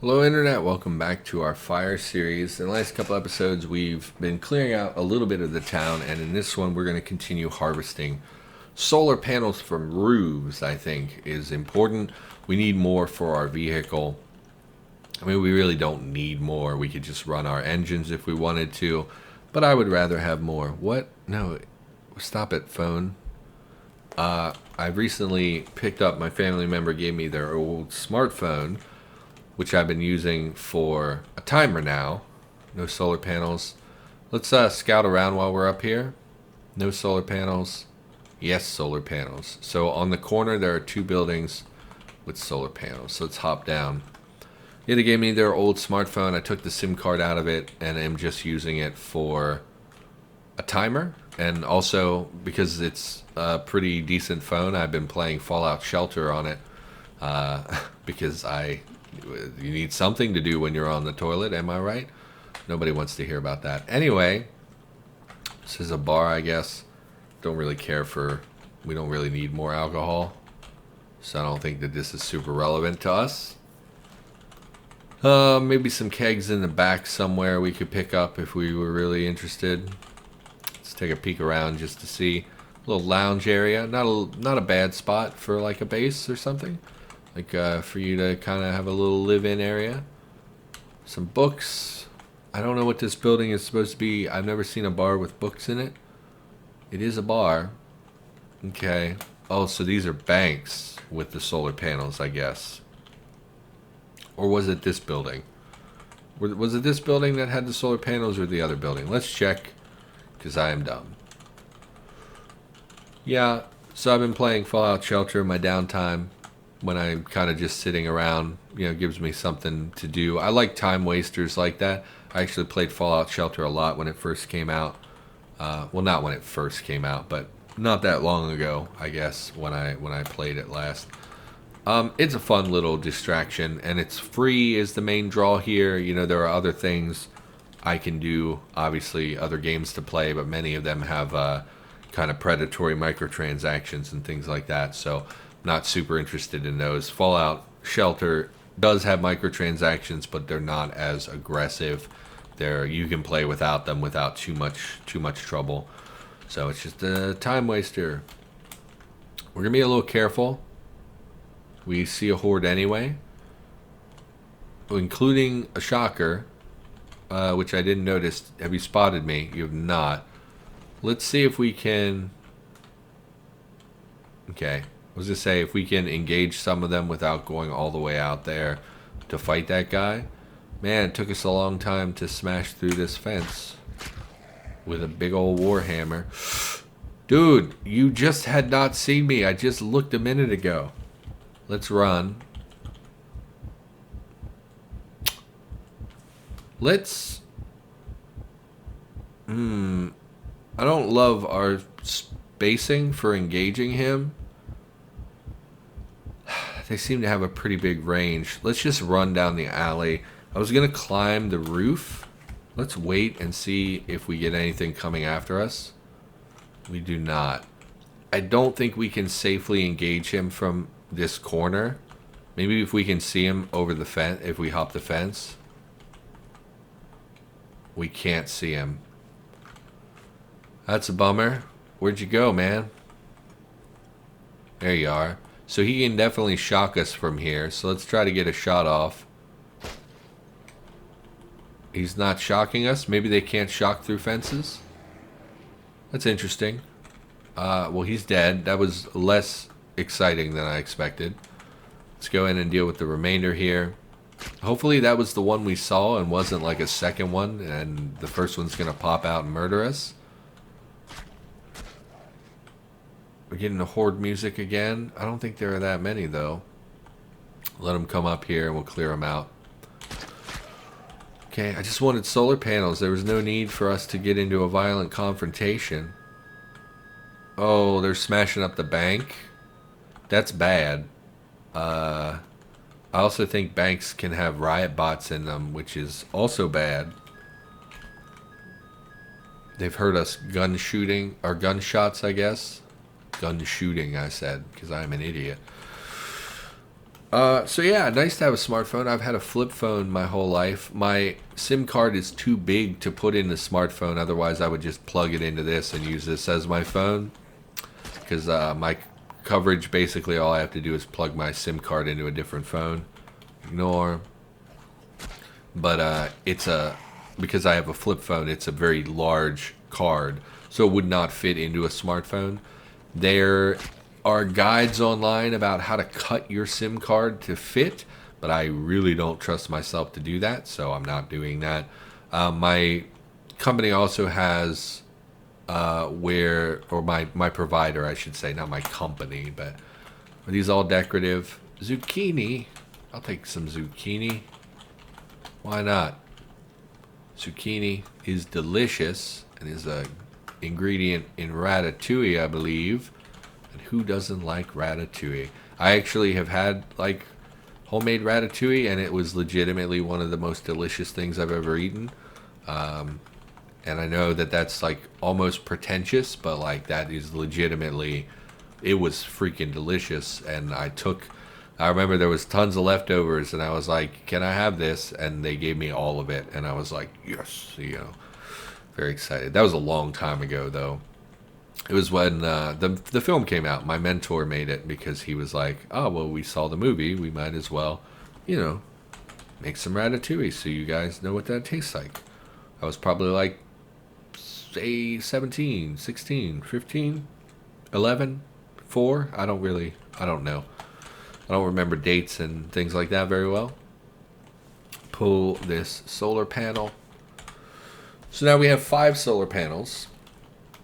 Hello Internet, welcome back to our fire series. In the last couple episodes we've been clearing out a little bit of the town, and in this one we're going to continue harvesting solar panels from roofs. I think is important. We need more for our vehicle. I mean, we really don't need more. We could just run our engines if we wanted to, but I would rather have more. What? No, stop it, phone. I recently picked up, my family member gave me their old smartphone, which I've been using for a timer now. No solar panels. Let's scout around while we're up here. No solar panels. Yes, solar panels. So on the corner there are two buildings with solar panels. So let's hop down. Yeah, they gave me their old smartphone. I took the SIM card out of it and am just using it for a timer. And also, because it's a pretty decent phone, I've been playing Fallout Shelter on it. Because you need something to do when you're on the toilet, am I right? Nobody wants to hear about that. Anyway, this is a bar, I guess. Don't really care for, we don't really need more alcohol. So I don't think that this is super relevant to us. Maybe some kegs in the back somewhere we could pick up if we were really interested. Let's take a peek around just to see. A little lounge area. Not a bad spot for like a base or something. Like for you to kind of have a little live-in area. Some books. I don't know what this building is supposed to be. I've never seen a bar with books in it. It is a bar. Okay. Oh, so these are banks with the solar panels, I guess. Or was it this building? Was it this building that had the solar panels or the other building? Let's check, because I am dumb. Yeah, so I've been playing Fallout Shelter in my downtime. When I'm kind of just sitting around, gives me something to do. I like time wasters like that. I actually played Fallout Shelter a lot when it first came out. Well, not when it first came out, but not that long ago, I guess, when I played it last. It's a fun little distraction, and it's free is the main draw here. There are other things I can do, obviously other games to play, but many of them have kind of predatory microtransactions and things like that, so not super interested in those. Fallout Shelter does have microtransactions, but they're not as aggressive. You can play without them without too much trouble. So it's just a time waster. We're gonna be a little careful. We see a horde anyway, including a shocker, which I didn't notice. Have you spotted me? You have not. Let's see if we can. Okay. I was going to say, if we can engage some of them without going all the way out there to fight that guy. Man, it took us a long time to smash through this fence with a big old warhammer. Dude, you just had not seen me. I just looked a minute ago. Let's run. Let's... I don't love our spacing for engaging him. They seem to have a pretty big range. Let's just run down the alley. I was going to climb the roof. Let's wait and see if we get anything coming after us. We do not. I don't think we can safely engage him from this corner. Maybe if we can see him over the fence, if we hop the fence. We can't see him. That's a bummer. Where'd you go, man? There you are. So he can definitely shock us from here. So let's try to get a shot off. He's not shocking us. Maybe they can't shock through fences. That's interesting. Well, he's dead. That was less exciting than I expected. Let's go in and deal with the remainder here. Hopefully that was the one we saw and wasn't like a second one, and the first one's going to pop out and murder us. We're getting the horde music again. I don't think there are that many, though. Let them come up here and we'll clear them out. Okay, I just wanted solar panels. There was no need for us to get into a violent confrontation. Oh, they're smashing up the bank. That's bad. I also think banks can have riot bots in them, which is also bad. They've heard us gun shooting, or gunshots, I guess. Gun shooting, I said, because I'm an idiot. So yeah, nice to have a smartphone. I've had a flip phone my whole life. My SIM card is too big to put in the smartphone. Otherwise, I would just plug it into this and use this as my phone. Because my coverage, basically, all I have to do is plug my SIM card into a different phone. Ignore. But because I have a flip phone, it's a very large card, so it would not fit into a smartphone. There are guides online about how to cut your SIM card to fit, but I really don't trust myself to do that, so I'm not doing that. My company also has my provider, I should say, not my company, but are these all decorative? Zucchini. I'll take some zucchini. Why not? Zucchini is delicious and is a ingredient in ratatouille, I believe. And who doesn't like ratatouille? I actually have had like homemade ratatouille, and it was legitimately one of the most delicious things I've ever eaten. And I know that that's like almost pretentious, but like that is legitimately, it was freaking delicious. And I remember there was tons of leftovers, and I was like, "Can I have this?" And they gave me all of it, and I was like, "Yes," very excited. That was a long time ago, though. It was when the film came out. My mentor made it because he was like, "Oh well, we saw the movie. We might as well, make some ratatouille so you guys know what that tastes like." I was probably like, say 17, 16, 15, 11, 4. I don't know. I don't remember dates and things like that very well. Pull this solar panel. So now we have 5 solar panels,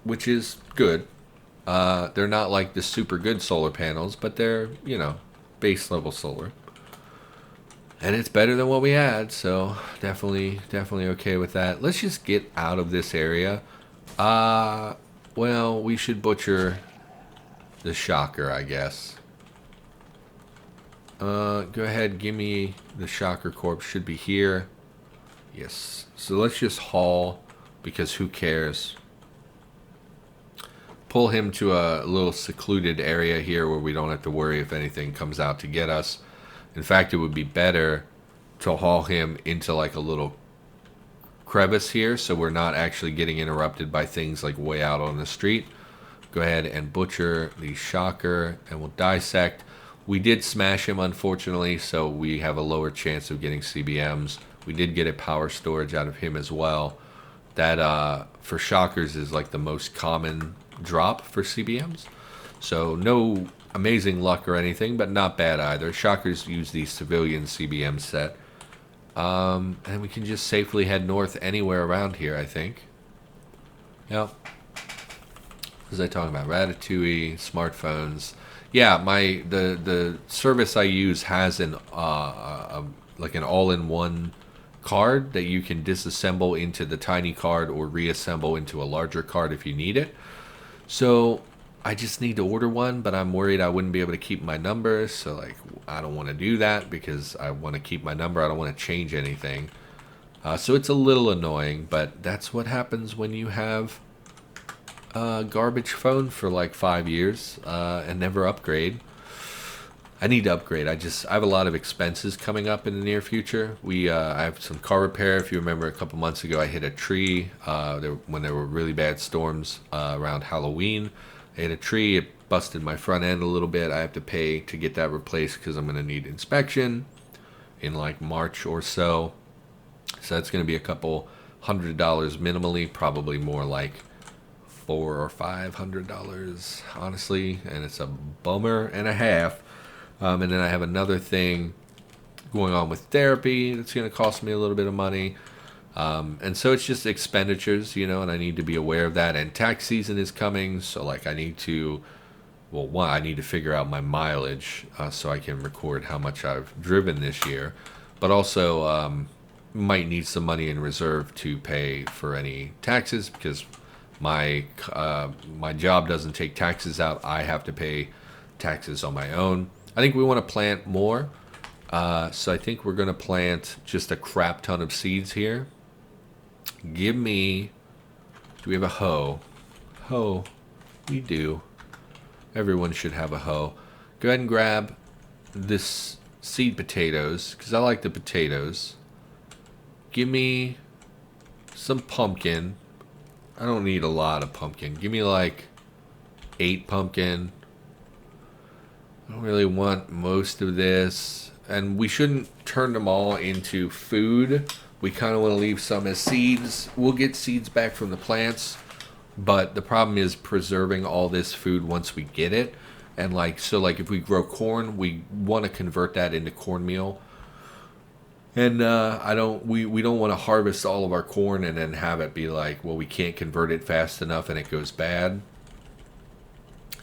which is good. They're not like the super good solar panels, but they're, base level solar. And it's better than what we had, so definitely okay with that. Let's just get out of this area. Well, we should butcher the shocker, I guess. Go ahead, give me the shocker corpse. Should be here. Yes. So let's just haul, because who cares? Pull him to a little secluded area here where we don't have to worry if anything comes out to get us. In fact, it would be better to haul him into like a little crevice here, so we're not actually getting interrupted by things like way out on the street. Go ahead and butcher the shocker, and we'll dissect. We did smash him, unfortunately, so we have a lower chance of getting CBMs. We did get a power storage out of him as well. That, for shockers, is like the most common drop for CBMs. So no amazing luck or anything, but not bad either. Shockers use the civilian CBM set. And we can just safely head north anywhere around here, I think. Yep. What was I talking about? Ratatouille, smartphones. Yeah, the service I use has like an all-in-one card that you can disassemble into the tiny card or reassemble into a larger card if you need it. So I just need to order one, but I'm worried I wouldn't be able to keep my number. So like, I don't want to do that because I want to keep my number. I don't want to change anything. So it's a little annoying, but that's what happens when you have a garbage phone for like 5 years and never upgrade. I need to upgrade. I have a lot of expenses coming up in the near future. I have some car repair. If you remember, a couple months ago, I hit a tree when there were really bad storms around Halloween. I hit a tree. It busted my front end a little bit. I have to pay to get that replaced because I'm going to need inspection in like March or so. So that's going to be a couple $100 minimally, probably more like $400 or $500, honestly. And it's a bummer and a half. And then I have another thing going on with therapy that's going to cost me a little bit of money. And so it's just expenditures, and I need to be aware of that. And tax season is coming, so like I need to figure out my mileage so I can record how much I've driven this year. But also might need some money in reserve to pay for any taxes because my job doesn't take taxes out. I have to pay taxes on my own. I think we want to plant more. So I think we're going to plant just a crap ton of seeds here. Do we have a hoe? Hoe. We do. Everyone should have a hoe. Go ahead and grab this seed potatoes, because I like the potatoes. Give me some pumpkin. I don't need a lot of pumpkin. Give me like 8 pumpkin. I don't really want most of this. And we shouldn't turn them all into food. We kind of want to leave some as seeds. We'll get seeds back from the plants. But the problem is preserving all this food once we get it. And like, so like if we grow corn, we want to convert that into cornmeal. And we don't want to harvest all of our corn and then have it be like, well, we can't convert it fast enough and it goes bad.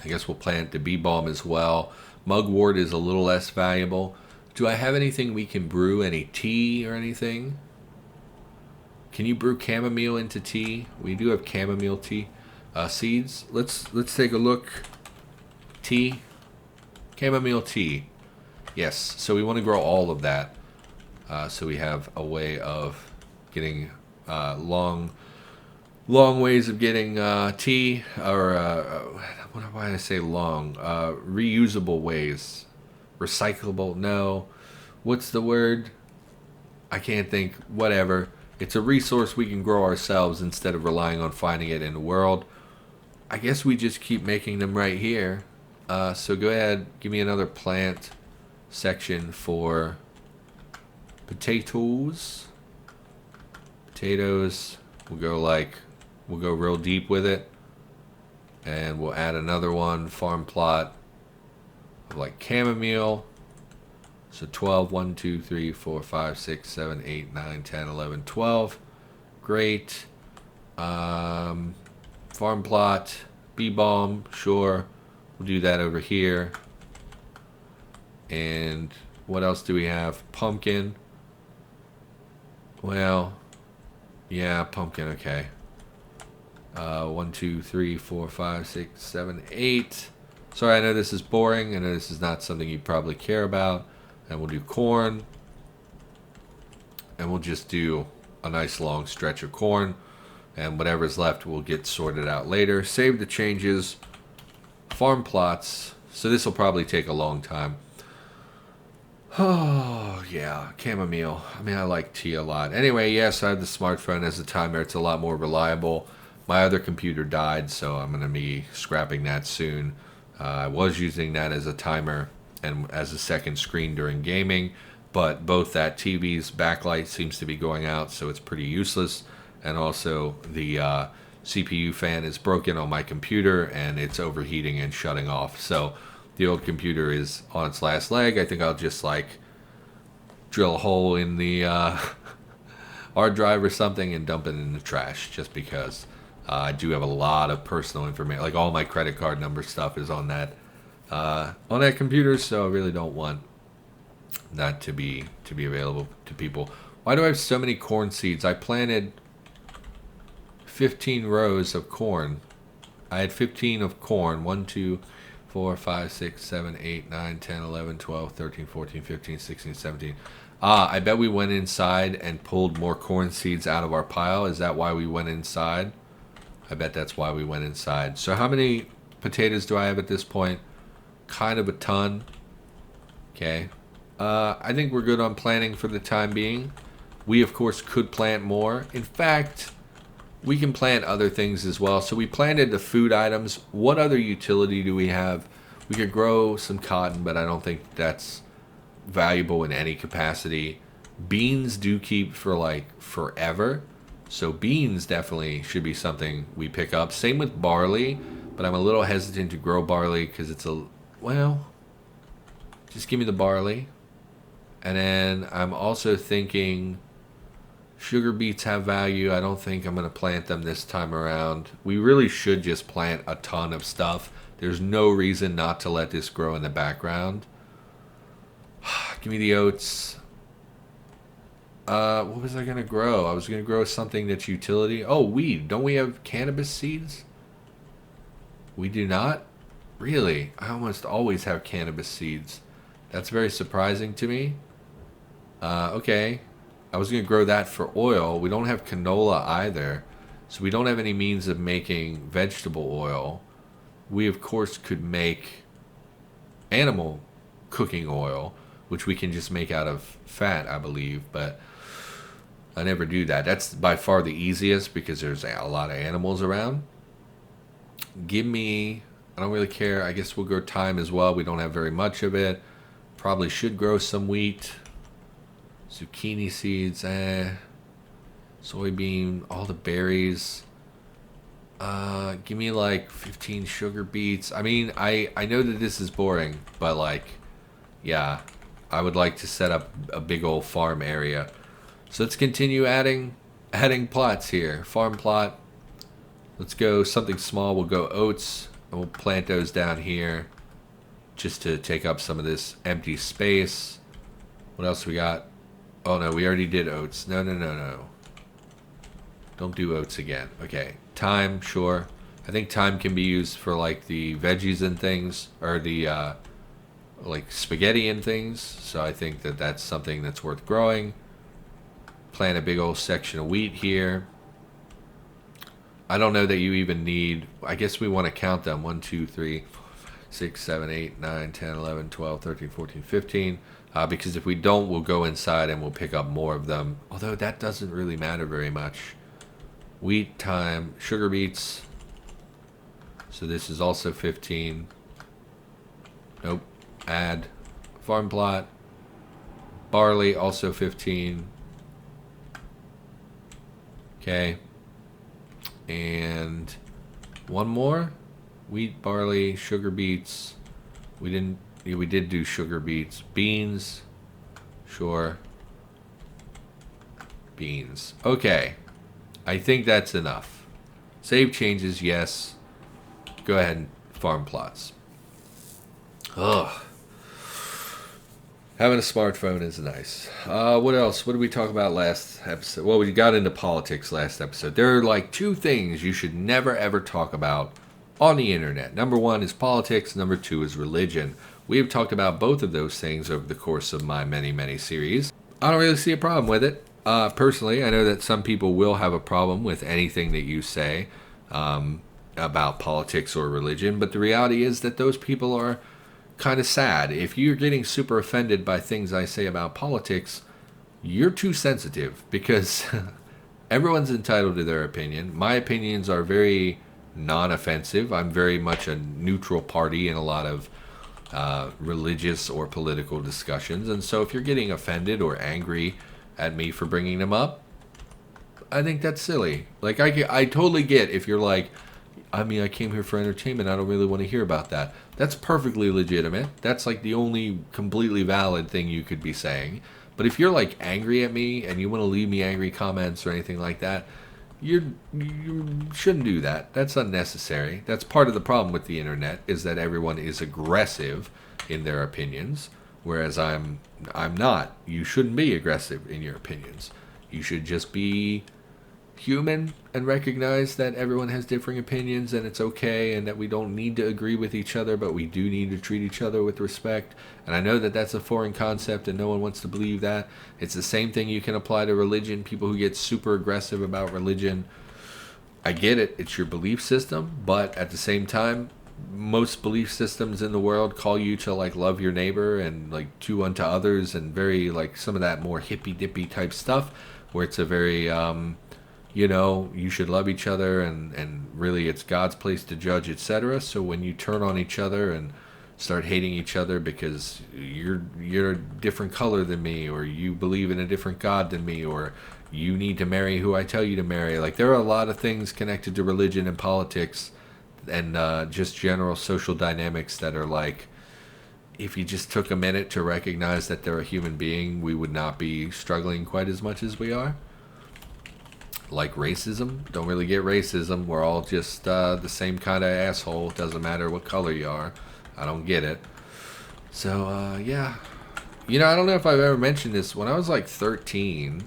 I guess we'll plant the bee balm as well. Mugwort is a little less valuable. Do I have anything we can brew? Any tea or anything? Can you brew chamomile into tea? We do have chamomile tea seeds. Let's take a look. Tea, chamomile tea. Yes. So we want to grow all of that. So we have a way of getting long ways of getting tea, or why did I say long? Reusable ways. Recyclable, no. What's the word? I can't think. Whatever. It's a resource we can grow ourselves instead of relying on finding it in the world. I guess we just keep making them right here. So go ahead, give me another plant section for potatoes. Potatoes, we'll go real deep with it. And we'll add another one, farm plot of like chamomile. So 12, 1, 2, 3, 4, 5, 6, 7, 8, 9, 10, 11, 12. Great. Farm plot, bee balm, sure. We'll do that over here. And what else do we have? Pumpkin. Well, yeah, pumpkin, okay. 1, 2, 3, 4, 5, 6, 7, 8. Sorry, I know this is boring. I know this is not something you probably care about. And we'll do corn. And we'll just do a nice long stretch of corn. And whatever's left will get sorted out later. Save the changes. Farm plots. So this will probably take a long time. Oh, yeah. Chamomile. I mean, I like tea a lot. Anyway, yes, I have the smartphone as a timer. It's a lot more reliable. My other computer died, so I'm going to be scrapping that soon. I was using that as a timer and as a second screen during gaming, but both that TV's backlight seems to be going out, so it's pretty useless. And also the CPU fan is broken on my computer, and it's overheating and shutting off. So the old computer is on its last leg. I think I'll just like drill a hole in the hard drive or something and dump it in the trash, just because I do have a lot of personal information. Like all my credit card number stuff is on that computer, so I really don't want that to be available to people. Why do I have so many corn seeds? I planted 15 rows of corn. I had 15 of corn. 1, 2, 4, 5, 6, 7, 8, 9, 10, 11, 12, 13, 14, 15, 16, 17. I bet we went inside and pulled more corn seeds out of our pile. Is that why we went inside? I bet that's why we went inside. So how many potatoes do I have at this point? Kind of a ton. Okay. I think we're good on planting for the time being. We, of course, could plant more. In fact, we can plant other things as well. So we planted the food items. What other utility do we have? We could grow some cotton, but I don't think that's valuable in any capacity. Beans do keep for like forever. So beans definitely should be something we pick up. Same with barley, but I'm a little hesitant to grow barley because it's well, just give me the barley. And then I'm also thinking sugar beets have value. I don't think I'm going to plant them this time around. We really should just plant a ton of stuff. There's no reason not to let this grow in the background. Give me the oats. What was I going to grow? I was going to grow something that's utility. Oh, weed. Don't we have cannabis seeds? We do not? Really? I almost always have cannabis seeds. That's very surprising to me. Okay. I was going to grow that for oil. We don't have canola either. So we don't have any means of making vegetable oil. We, of course, could make animal cooking oil, which we can just make out of fat, I believe, but I never do that. That's by far the easiest because there's a lot of animals around. Give me, I don't really care. I guess we'll grow thyme as well. We don't have very much of it. Probably should grow some wheat. Zucchini seeds, soybean, all the berries. Give me like 15 sugar beets. I mean, I know that this is boring, but like, yeah, I would like to set up a big old farm area. So let's continue adding plots here. Farm plot. Let's go something small. We'll go oats, and we'll plant those down here just to take up some of this empty space. What else we got? Oh no, we already did oats. No. Don't do oats again. Okay, thyme, sure. I think thyme can be used for like the veggies and things, or the like spaghetti and things. So I think that that's something that's worth growing. Plant a big old section of wheat here. I don't know that you even need, I guess we want to count them. 1, 2, 3, 6, 7, 8, 9, 10, 11, 12, 13, 14, 15. Because if we don't, we'll go inside and we'll pick up more of them. Although that doesn't really matter very much. Wheat, thyme, sugar beets. So this is also 15. Nope. Add. Farm plot. Barley, also 15. Okay. And one more. Wheat, barley, sugar beets. We did do sugar beets. Beans. Sure. Beans. Okay. I think that's enough. Save changes, yes. Go ahead and farm plots. Ugh. Having a smartphone is nice. What else? What did we talk about last episode? Well, we got into politics last episode. There are like 2 things you should never ever talk about on the internet. Number 1 is politics. Number 2 is religion. We have talked about both of those things over the course of my many series. I don't really see a problem with it. Personally, I know that some people will have a problem with anything that you say about politics or religion, but the reality is that those people are kind of sad. If you're getting super offended by things I say about politics, you're too sensitive, because everyone's entitled to their opinion. My opinions are very non-offensive. I'm very much a neutral party in a lot of religious or political discussions, and so if you're getting offended or angry at me for bringing them up, I think that's silly. Like, I totally get if you're like, I mean, I came here for entertainment, I don't really want to hear about that. That's perfectly legitimate. That's like the only completely valid thing you could be saying. But if you're like angry at me and you want to leave me angry comments or anything like that, you shouldn't do that. That's unnecessary. That's part of the problem with the internet, is that everyone is aggressive in their opinions, whereas I'm not. You shouldn't be aggressive in your opinions. You should just be human and recognize that everyone has differing opinions, and it's okay, and that we don't need to agree with each other, but we do need to treat each other with respect. And I know that that's a foreign concept and no one wants to believe that. It's the same thing you can apply to religion. People who get super aggressive about religion, I get it, it's your belief system, but at the same time, most belief systems in the world call you to like love your neighbor and like do unto others, and very like some of that more hippy dippy type stuff, where it's a very you should love each other, and really it's God's place to judge, etc. So when you turn on each other and start hating each other because you're a different color than me, or you believe in a different God than me, or you need to marry who I tell you to marry, like there are a lot of things connected to religion and politics and just general social dynamics that are like, if you just took a minute to recognize that they're a human being, we would not be struggling quite as much as we are. Like racism, don't really get racism. We're all just the same kind of asshole. Doesn't matter what color you are. I don't get it. So yeah, I don't know if I've ever mentioned this. When I was like 13,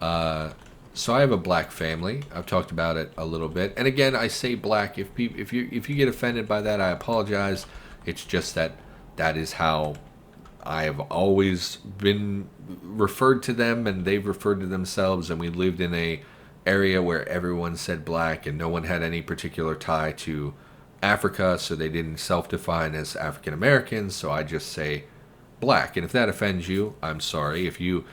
so I have a black family. I've talked about it a little bit, and again, I say black. If you get offended by that, I apologize. It's just that is how I have always been referred to them, and they've referred to themselves, and we lived in a area where everyone said black, and no one had any particular tie to Africa, so they didn't self-define as African Americans, so I just say black. And if that offends you, I'm sorry. If you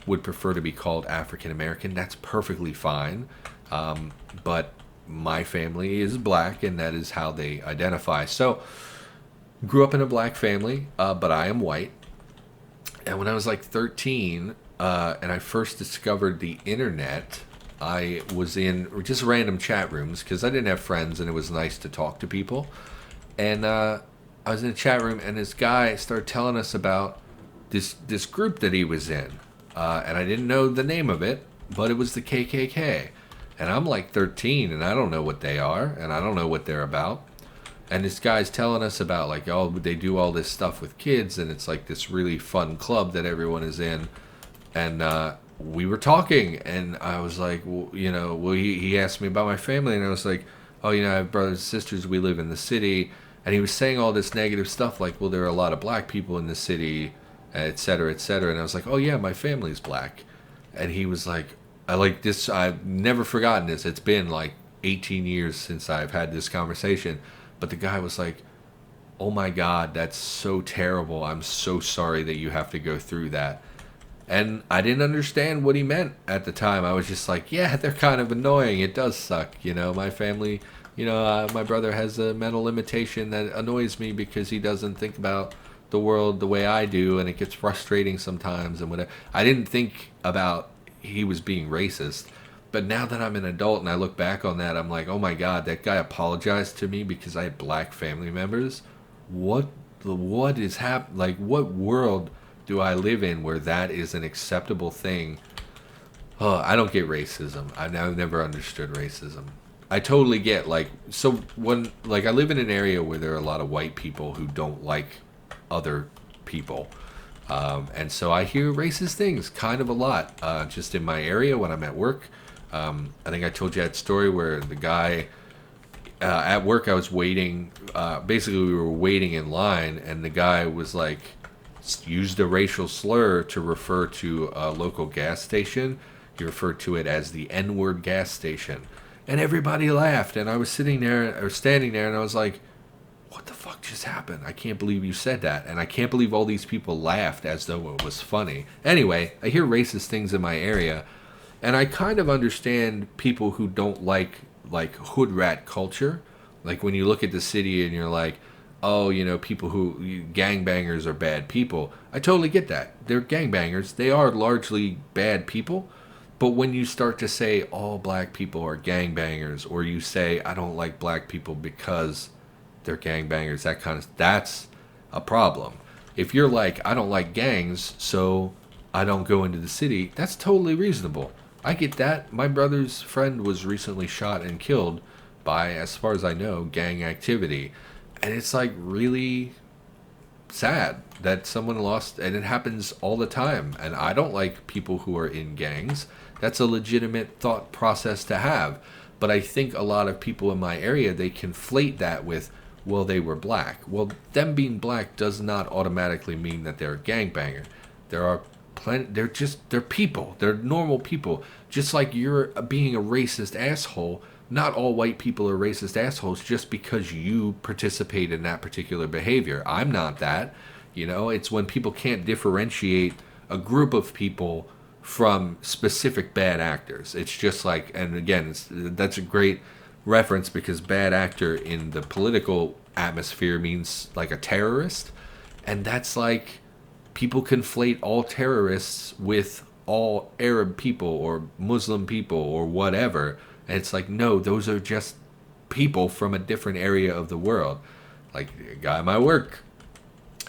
would prefer to be called African American, that's perfectly fine. But my family is black, and that is how they identify. So, grew up in a black family, but I am white. And when I was like 13, and I first discovered the internet, I was in just random chat rooms because I didn't have friends, and it was nice to talk to people. And I was in a chat room, and this guy started telling us about this group that he was in, and I didn't know the name of it, but it was the KKK. And I'm like 13, and I don't know what they are, and I don't know what they're about. And this guy's telling us about, like, oh, they do all this stuff with kids, and it's like this really fun club that everyone is in. And we were talking, and I was like, well, he asked me about my family, and I was like, oh, I have brothers and sisters, we live in the city. And he was saying all this negative stuff, like, well, there are a lot of black people in the city, et cetera, et cetera. And I was like, oh, yeah, my family's black. And he was like, I've never forgotten this. It's been like 18 years since I've had this conversation. But the guy was like, oh my God, that's so terrible. I'm so sorry that you have to go through that. And I didn't understand what he meant at the time. I was just like, yeah, they're kind of annoying. It does suck. My family, my brother has a mental limitation that annoys me because he doesn't think about the world the way I do. And it gets frustrating sometimes and whatever. I didn't think about he was being racist. But now that I'm an adult and I look back on that, I'm like, oh my God, that guy apologized to me because I had black family members. What is happening? Like, what world do I live in where that is an acceptable thing? Oh, I don't get racism. I've never understood racism. I totally get, I live in an area where there are a lot of white people who don't like other people. And so I hear racist things kind of a lot, just in my area when I'm at work. I think I told you that story where the guy at work, I was waiting. Basically, we were waiting in line, and the guy was like, used a racial slur to refer to a local gas station. He referred to it as the N-word gas station. And everybody laughed, and I was standing there, and I was like, what the fuck just happened? I can't believe you said that. And I can't believe all these people laughed as though it was funny. Anyway, I hear racist things in my area, and I kind of understand people who don't like hood rat culture. Like when you look at the city and you're like, oh, people who, gangbangers are bad people. I totally get that. They're gangbangers. They are largely bad people. But when you start to say all black people are gangbangers, or you say I don't like black people because they're gangbangers, that's a problem. If you're like, I don't like gangs, so I don't go into the city, that's totally reasonable. I get that. My brother's friend was recently shot and killed by, as far as I know, gang activity. And it's like really sad that someone lost, and it happens all the time. And I don't like people who are in gangs. That's a legitimate thought process to have. But I think a lot of people in my area, they conflate that with, well, they were black. Well, them being black does not automatically mean that they're a gangbanger. They're people. They're normal people. Just like you're being a racist asshole, not all white people are racist assholes just because you participate in that particular behavior. I'm not that. It's when people can't differentiate a group of people from specific bad actors. It's just like, and again, that's a great reference because bad actor in the political atmosphere means like a terrorist. And that's like, people conflate all terrorists with all Arab people or Muslim people or whatever. And it's like, no, those are just people from a different area of the world. Like a guy at my work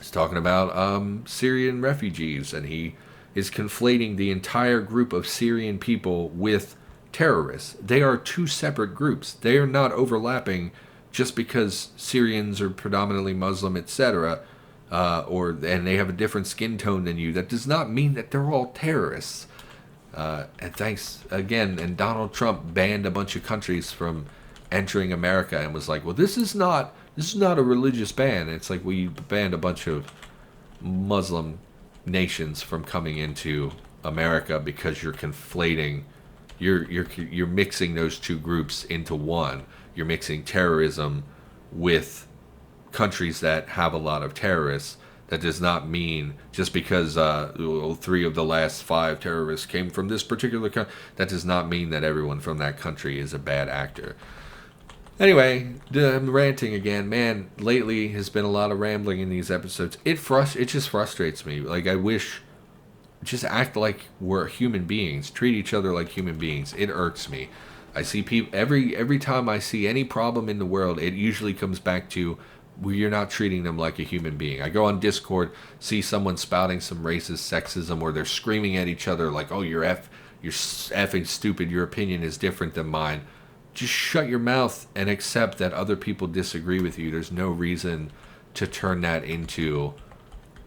is talking about Syrian refugees, and he is conflating the entire group of Syrian people with terrorists. They are two separate groups. They are not overlapping just because Syrians are predominantly Muslim, etc., and they have a different skin tone than you. That does not mean that they're all terrorists. And thanks again. And Donald Trump banned a bunch of countries from entering America and was like, well, this is not a religious ban. And it's like, well, you banned a bunch of Muslim nations from coming into America because you're conflating, you're mixing those two groups into one. You're mixing terrorism with countries that have a lot of terrorists. That does not mean just because 3 of the last 5 terrorists came from this particular country, that does not mean that everyone from that country is a bad actor. Anyway, I'm ranting again. Man, lately has been a lot of rambling in these episodes. It just frustrates me. Like, I wish, just act like we're human beings. Treat each other like human beings. It irks me. I see people, every time I see any problem in the world, it usually comes back to, you're not treating them like a human being. I go on Discord, see someone spouting some racist sexism, or they're screaming at each other like, oh, you're effing stupid, your opinion is different than mine. Just shut your mouth and accept that other people disagree with you. There's no reason to turn that into,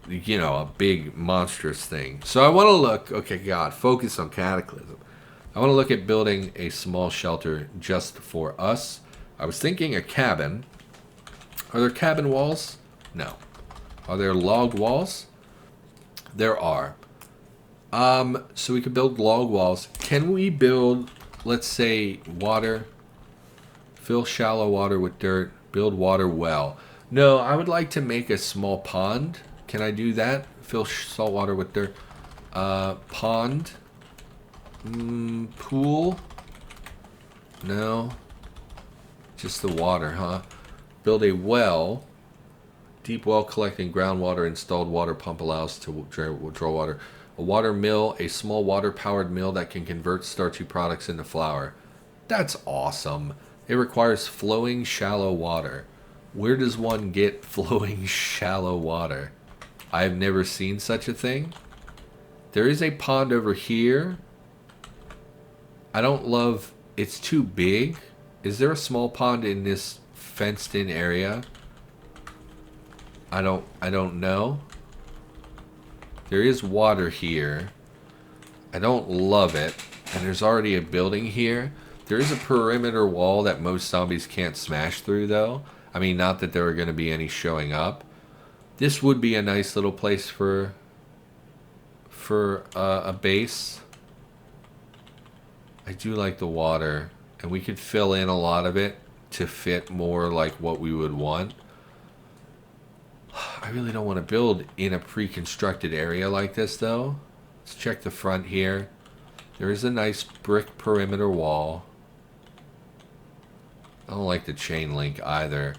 a big monstrous thing. So I want to look, okay, God, focus on Cataclysm. I want to look at building a small shelter just for us. I was thinking a cabin. Are there cabin walls? No. Are there log walls? There are. So we could build log walls. Can we build, let's say, water? Fill shallow water with dirt. Build water well. No, I would like to make a small pond. Can I do that? Fill salt water with dirt. Pond. Pool. No. Just the water, huh? Build a well. Deep well collecting groundwater. Installed water pump allows to draw water. A water mill. A small water-powered mill that can convert starchy products into flour. That's awesome. It requires flowing shallow water. Where does one get flowing shallow water? I have never seen such a thing. There is a pond over here. I don't love... It's too big. Is there a small pond in this fenced-in area? I don't know. There is water here. I don't love it. And there's already a building here. There is a perimeter wall that most zombies can't smash through, though. I mean, not that there are going to be any showing up. This would be a nice little place for a base. I do like the water. And we could fill in a lot of it to fit more like what we would want. I really don't want to build in a pre-constructed area like this, though. Let's check the front here. There is a nice brick perimeter wall. I don't like the chain link either.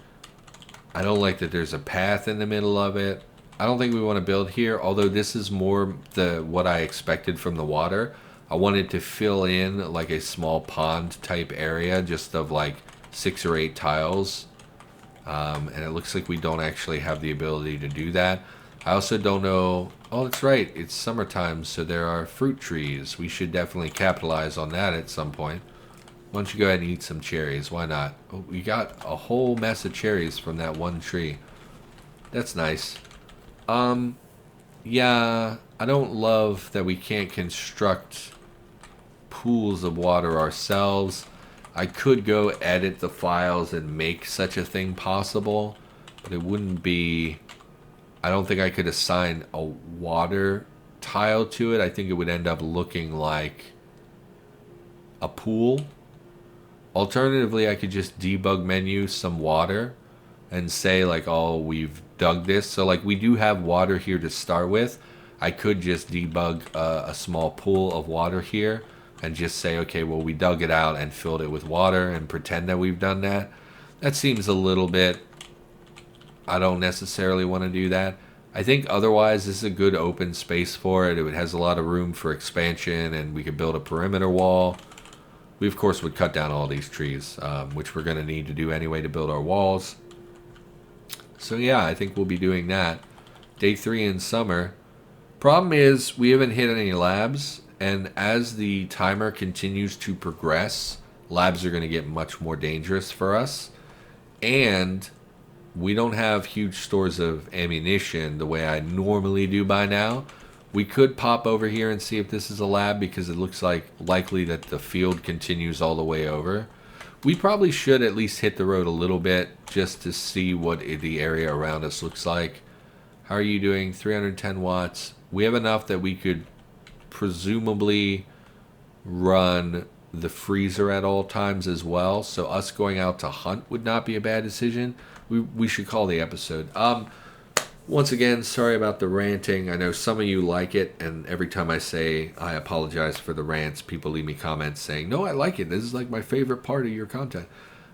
I don't like that there's a path in the middle of it. I don't think we want to build here, although this is more what I expected from the water. I wanted to fill in like a small pond type area just of like 6 or 8 tiles. And it looks like we don't actually have the ability to do that. I also don't know... Oh, that's right. It's summertime, so there are fruit trees. We should definitely capitalize on that at some point. Why don't you go ahead and eat some cherries? Why not? Oh, we got a whole mess of cherries from that one tree. That's nice. Yeah, I don't love that we can't construct pools of water ourselves. I could go edit the files and make such a thing possible, but it wouldn't be... I don't think I could assign a water tile to it. I think it would end up looking like a pool. Alternatively, I could just debug menu some water and say like, oh, we've dug this. So like we do have water here to start with. I could just debug a small pool of water here and just say, okay, well, we dug it out and filled it with water and pretend that we've done that. That seems a little bit... I don't necessarily want to do that. I think otherwise this is a good open space for it. It has a lot of room for expansion, and we could build a perimeter wall. We, of course, would cut down all these trees, which we're going to need to do anyway to build our walls. So, yeah, I think we'll be doing that. Day 3 in summer. Problem is, we haven't hit any labs, and as the timer continues to progress, labs are going to get much more dangerous for us. And we don't have huge stores of ammunition the way I normally do by now. We could pop over here and see if this is a lab because it looks like likely that the field continues all the way over. We probably should at least hit the road a little bit just to see what the area around us looks like. How are you doing? 310 watts. We have enough that we could presumably run the freezer at all times as well. So us going out to hunt would not be a bad decision. We should call the episode. Once again, sorry about the ranting. I know some of you like it, and every time I say I apologize for the rants, people leave me comments saying, no, I like it. This is like my favorite part of your content.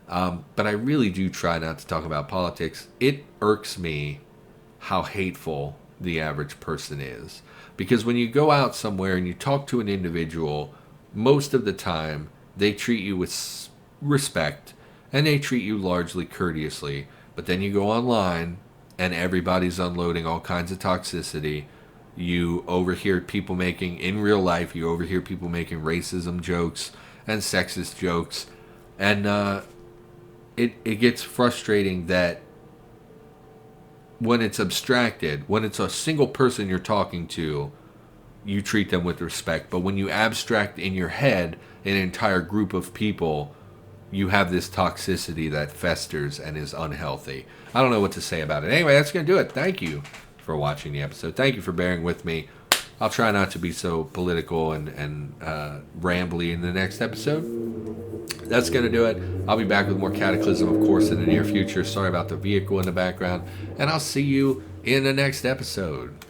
But I really do try not to talk about politics. It irks me how hateful the average person is. Because when you go out somewhere and you talk to an individual, most of the time they treat you with respect and they treat you largely courteously. But then you go online and everybody's unloading all kinds of toxicity. You overhear people making, in real life, you overhear people making racism jokes and sexist jokes. And it gets frustrating that when it's abstracted, when it's a single person you're talking to, you treat them with respect. But when you abstract in your head an entire group of people, you have this toxicity that festers and is unhealthy. I don't know what to say about it. Anyway, that's going to do it. Thank you for watching the episode. Thank you for bearing with me. I'll try not to be so political and rambly in the next episode. That's going to do it. I'll be back with more Cataclysm, of course, in the near future. Sorry about the vehicle in the background. And I'll see you in the next episode.